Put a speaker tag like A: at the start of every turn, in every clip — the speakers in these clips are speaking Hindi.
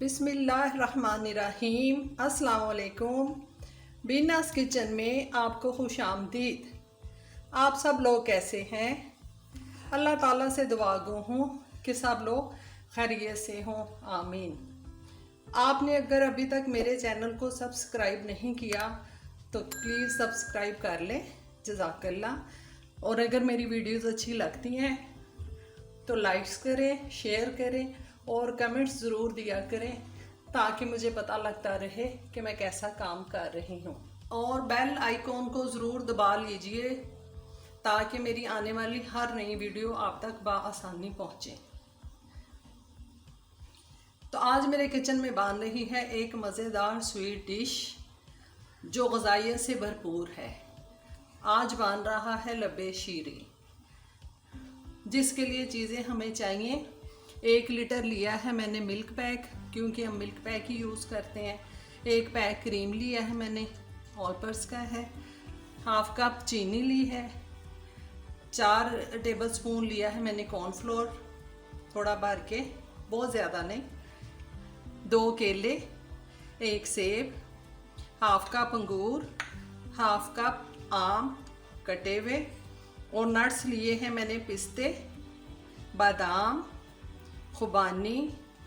A: बिस्मिल्लाहिर्रहमानिर्रहीम। अस्सलाम वालेकुम। बीनास किचन में आपको खुश आमदीद। आप सब लोग कैसे हैं? अल्लाह ताला से दुआ गो हूँ कि सब लोग खैरियत से हों, आमीन। आपने अगर अभी तक मेरे चैनल को सब्सक्राइब नहीं किया तो प्लीज़ सब्सक्राइब कर लें, जज़ाकल्लाह। और अगर मेरी वीडियोज़ अच्छी लगती हैं तो लाइक्स करें, शेयर करें और कमेंट्स ज़रूर दिया करें ताकि मुझे पता लगता रहे कि मैं कैसा काम कर रही हूँ। और बेल आइकॉन को ज़रूर दबा लीजिए ताकि मेरी आने वाली हर नई वीडियो आप तक बआसानी पहुँचे। तो आज मेरे किचन में बन रही है एक मज़ेदार स्वीट डिश जो ग़ज़ाइयत से भरपूर है। आज बन रहा है लब्बे शीरी, जिसके लिए चीज़ें हमें चाहिए। 1 लीटर लिया है मैंने मिल्क पैक, क्योंकि हम मिल्क पैक ही यूज़ करते हैं। 1 पैक क्रीम लिया है मैंने, ऑल पर्पस का है। 1/2 कप चीनी ली है। 4 टेबल स्पून लिया है मैंने कॉर्नफ्लोर, थोड़ा भर के, बहुत ज़्यादा नहीं। 2 केले, 1 सेब, 1/2 कप अंगूर, 1/2 कप आम कटे हुए। और नट्स लिए हैं मैंने पिस्ते, बादाम, खुबानी,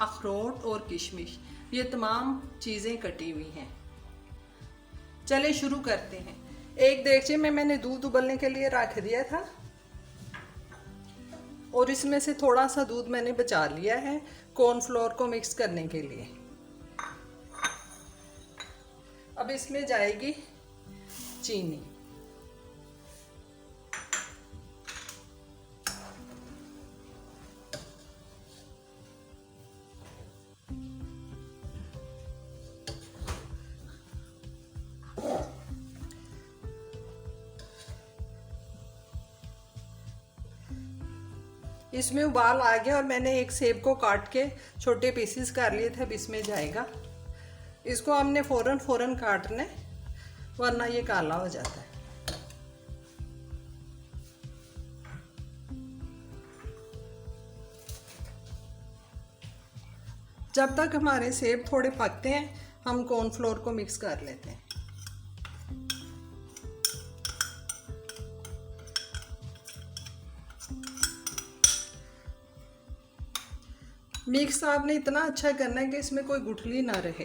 A: अखरोट और किशमिश। ये तमाम चीज़ें कटी हुई हैं। चले शुरू करते हैं। एक देगचे में मैंने दूध उबलने के लिए रख दिया था और इसमें से थोड़ा सा दूध मैंने बचा लिया है कॉर्नफ्लोर को मिक्स करने के लिए। अब इसमें जाएगी चीनी। इसमें उबाल आ गया और मैंने एक सेब को काट के छोटे पीसेस कर लिए थे। अब इसमें जाएगा। इसको हमने फ़ौरन काटना है वरना ये काला हो जाता है। जब तक हमारे सेब थोड़े पकते हैं हम कॉर्नफ्लोर को मिक्स कर लेते हैं। मिक्स आपने इतना अच्छा करना है कि इसमें कोई गुठली ना रहे।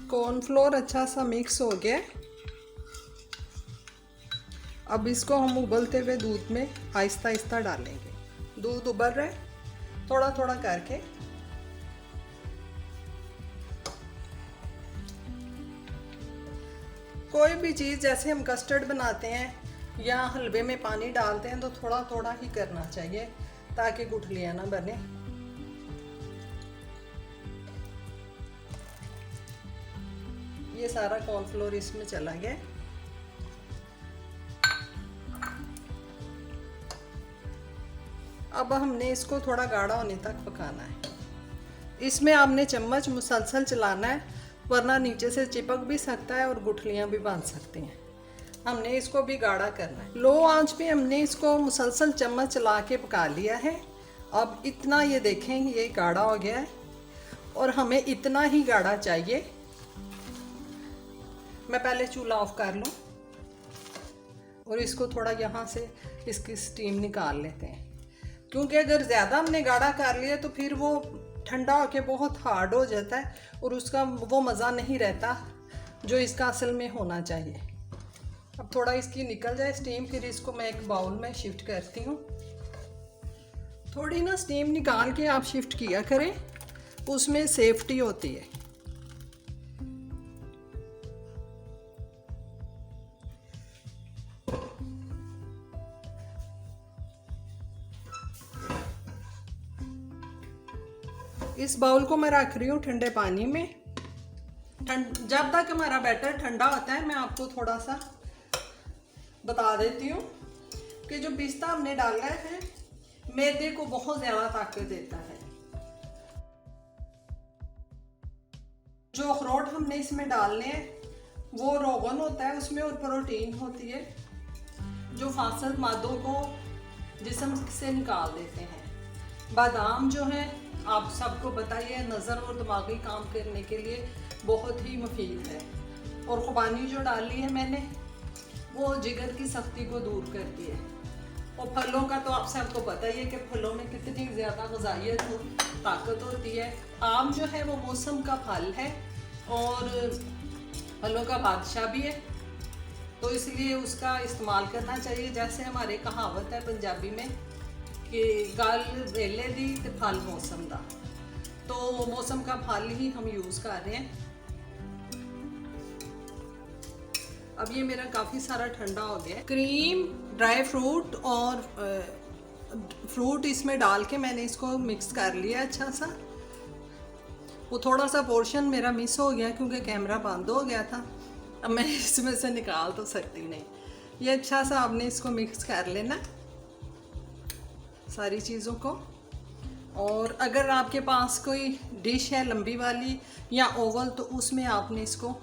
A: कॉर्नफ्लोर अच्छा सा मिक्स हो गया। अब इसको हम उबलते हुए दूध में आहिस्ता आहिस्ता डालेंगे। दूध उबल रहा है, थोड़ा थोड़ा करके। कोई भी चीज़ जैसे हम कस्टर्ड बनाते हैं या हलवे में पानी डालते हैं तो थोड़ा थोड़ा ही करना चाहिए ताकि गुठलियाँ ना बने। ये सारा कॉर्नफ्लोर इसमें चला गया। अब हमने इसको थोड़ा गाढ़ा होने तक पकाना है। इसमें आपने चम्मच मुसलसल चलाना है वरना नीचे से चिपक भी सकता है और गुठलियाँ भी बन सकती हैं। हमने इसको भी गाढ़ा करना है। लो आंच पे हमने इसको मुसलसल चम्मच चला के पका लिया है। अब इतना ये देखें ये गाढ़ा हो गया है और हमें इतना ही गाढ़ा चाहिए। मैं पहले चूल्हा ऑफ कर लूँ और इसको थोड़ा यहाँ से इसकी स्टीम निकाल लेते हैं, क्योंकि अगर ज़्यादा हमने गाढ़ा कर लिया तो फिर वो ठंडा होके बहुत हार्ड हो जाता है और उसका वो मज़ा नहीं रहता जो इसका असल में होना चाहिए। अब थोड़ा इसकी निकल जाए स्टीम, फिर इसको मैं एक बाउल में शिफ्ट करती हूँ। थोड़ी ना स्टीम निकाल के आप शिफ्ट किया करें, उसमें सेफ्टी होती है। इस बाउल को मैं रख रही हूँ ठंडे पानी में। जब तक हमारा बैटर ठंडा होता है मैं आपको थोड़ा सा बता देती हूँ कि जो पिस्ता हमने डाला है मैदे को बहुत ज़्यादा ताकत देता है। जो अखरोट हमने इसमें डालने हैं वो रोगन होता है उसमें और प्रोटीन होती है। जो फासद मादों को जिस्म से निकाल देते हैं। बादाम जो है आप सबको बताइए नज़र और दिमागी काम करने के लिए बहुत ही मुफीद है। और खुबानी जो डाली है मैंने वो जिगर की सख्ती को दूर करती है। और फलों का तो आप सबको पता ही है कि फलों में कितनी ज़्यादा ग़िज़ाइयत और ताकत होती है। आम जो है वो मौसम का फल है और फलों का बादशाह भी है, तो इसलिए उसका इस्तेमाल करना चाहिए। जैसे हमारे कहावत है पंजाबी में कि गल वेले दी ते फल मौसम दा, तो मौसम का फल ही हम यूज़ कर रहे हैं। अब ये मेरा काफ़ी सारा ठंडा हो गया है। क्रीम, ड्राई फ्रूट और फ्रूट इसमें डाल के मैंने इसको मिक्स कर लिया अच्छा सा। वो थोड़ा सा पोर्शन मेरा मिस हो गया क्योंकि कैमरा बंद हो गया था, अब मैं इसमें से निकाल तो सकती नहीं। ये अच्छा सा आपने इसको मिक्स कर लेना सारी चीज़ों को। और अगर आपके पास कोई डिश है लंबी वाली या ओवल, तो उसमें आपने इसको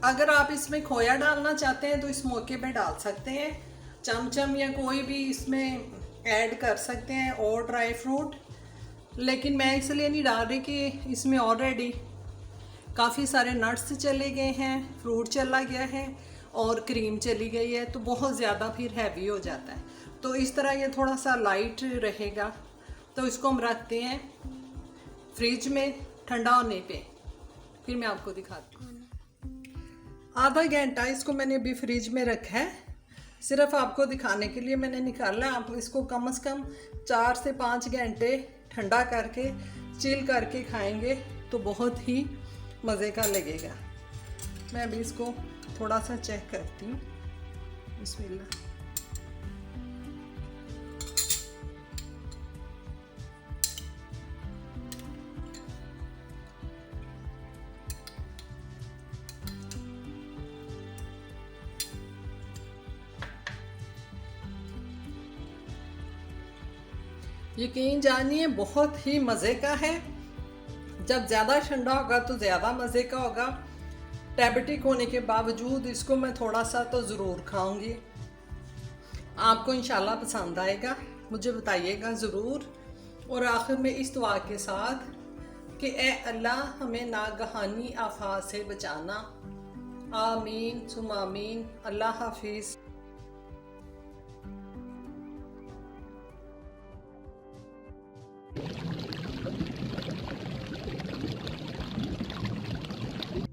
A: अगर आप इसमें खोया डालना चाहते हैं तो इस मौके पे डाल सकते हैं। चमचम या कोई भी इसमें ऐड कर सकते हैं और ड्राई फ्रूट, लेकिन मैं इसलिए नहीं डाल रही कि इसमें ऑलरेडी काफ़ी सारे नट्स चले गए हैं, फ्रूट चला गया है और क्रीम चली गई है, तो बहुत ज़्यादा फिर हैवी हो जाता है। तो इस तरह ये थोड़ा सा लाइट रहेगा। तो इसको हम रखते हैं फ्रिज में ठंडा होने पे, फिर मैं आपको दिखाती हूँ। आधा घंटा इसको मैंने अभी फ्रिज में रखा है, सिर्फ आपको दिखाने के लिए मैंने निकाला। आप इसको कम से कम 4 से 5 घंटे ठंडा करके चिल करके खाएंगे तो बहुत ही मज़े का लगेगा। मैं अभी इसको थोड़ा सा चेक करती हूँ। बिस्मिल्लाह। यकीन जानिए बहुत ही मज़े का है। जब ज़्यादा ठंडा होगा तो ज़्यादा मज़े का होगा। डायबिटिक होने के बावजूद इसको मैं थोड़ा सा तो ज़रूर खाऊंगी। आपको इंशाल्लाह पसंद आएगा, मुझे बताइएगा ज़रूर। और आखिर में इस दुआ के साथ कि ए अल्लाह हमें नागहानी आफात से बचाना। आमीन सुम आमीन। अल्लाह हाफिज़।